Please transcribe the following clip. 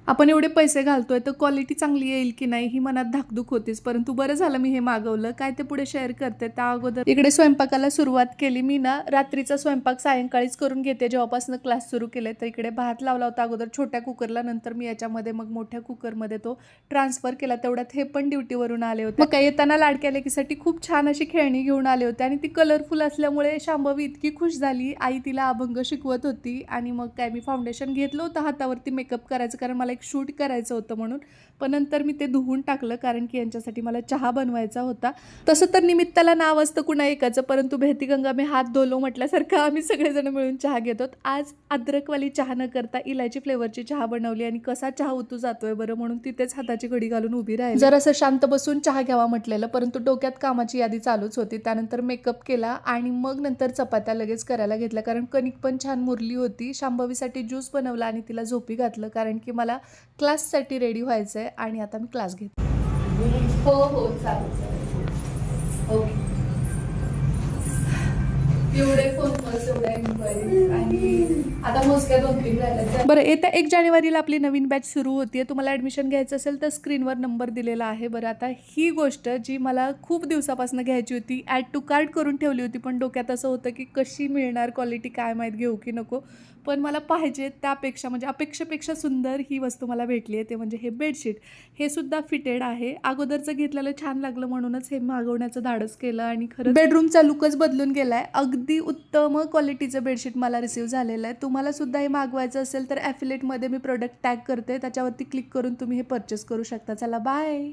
आपण एवढे पैसे घालतोय तर क्वालिटी चांगली येईल की नाही ही मनात धाकधूक होतीच, परंतु बरं झालं मी हे मागवलं. काय ते पुढे शेअर करते. त्या अगोदर इकडे स्वयंपाकाला सुरुवात केली. मी ना रात्रीचा स्वयंपाक सायंकाळीच करून घेते जेव्हापासून क्लास सुरू केले. तर इकडे भात लावला होता अगोदर छोट्या कुकरला, नंतर मी याच्यामध्ये मग मोठ्या कुकरमध्ये तो ट्रान्सफर केला. तेवढ्यात हे पण ड्युटीवरून आले होते. मग काय येताना लाडक्या लेकीसाठी खूप छान अशी खेळणी घेऊन आले होते आणि ती कलरफुल असल्यामुळे शांभवी इतकी खुश झाली. आई तिला अभंग शिकवत होती आणि मग काय मी फाउंडेशन घेतलं होतं हातावरती मेकअप करायचं, कारण मला एक शूट करायचं होतं म्हणून. पण नंतर मी ते धुवून टाकलं कारण की यांच्यासाठी मला चहा बनवायचा होता. तसं तर निमित्ताला नाव असतं कुणा एकाचं, परंतु भेती गंगा मी हात धुलो म्हटल्यासारखं आम्ही सगळेजण मिळून चहा घेतो. आज अद्रकवाली चहा न करता इलायची फ्लेवरची चहा बनवली आणि कसा चहा उतू जातोय बरं, म्हणून तिथेच हाताची घडी घालून उभी राहिली. जरासं शांत बसून चहा घ्यावा म्हटलेलं, परंतु डोक्यात कामाची यादी चालूच होती. त्यानंतर मेकअप केला आणि मग नंतर चपात्या लगेच करायला घेतल्या, कारण कणिक पण छान मुरली होती. शांभवीसाठी ज्यूस बनवला आणि तिला झोपी घातलं, कारण की मला क्लाससाठी रेडी व्हायचं आहे आणि आता मी क्लास घेते. हो हो चालेल ओके. एवढे फोन कॉल्स, एवढ्या इन्क्वायरीज आणि आता मोजक्या 2-3 राहिल्या. बरं, येत्या 1 जानेवारीला आपली नवीन बॅच सुरू होतीये. तुम्हाला ॲडमिशन घ्यायचं असेल तर स्क्रीनवर नंबर दिलेला आहे. बरं, आता ही गोष्ट जी मला खूप दिवसापासून घ्यायची होती, ॲड टू कार्ट करून ठेवली होती, पण डोक्यात असं होतं की कशी मिळणार क्वालिटी काय माहीत, घेऊ की नको. पण मला पाहिजे त्यापेक्षा म्हणजे अपेक्षेपेक्षा सुंदर ही वस्तू मला भेटली आहे, ते म्हणजे हे बेडशीट. हे सुद्धा फिटेड आहे. अगोदरचं घेतलेलं छान लागलं म्हणूनच हे मागवण्याचं धाडस केलं आणि खरं बेडरूमचा लुकच बदलून गेला आहे. अगदी उत्तम क्वालिटीचं बेडशीट मला रिसीव्ह झालेलं आहे. तुम्हाला सुद्धा हे मागवायचं असेल तर ॲफिलेटमध्ये मी प्रोडक्ट टॅग करते, त्याच्यावरती क्लिक करून तुम्ही हे परचेस करू शकता. चला बाय.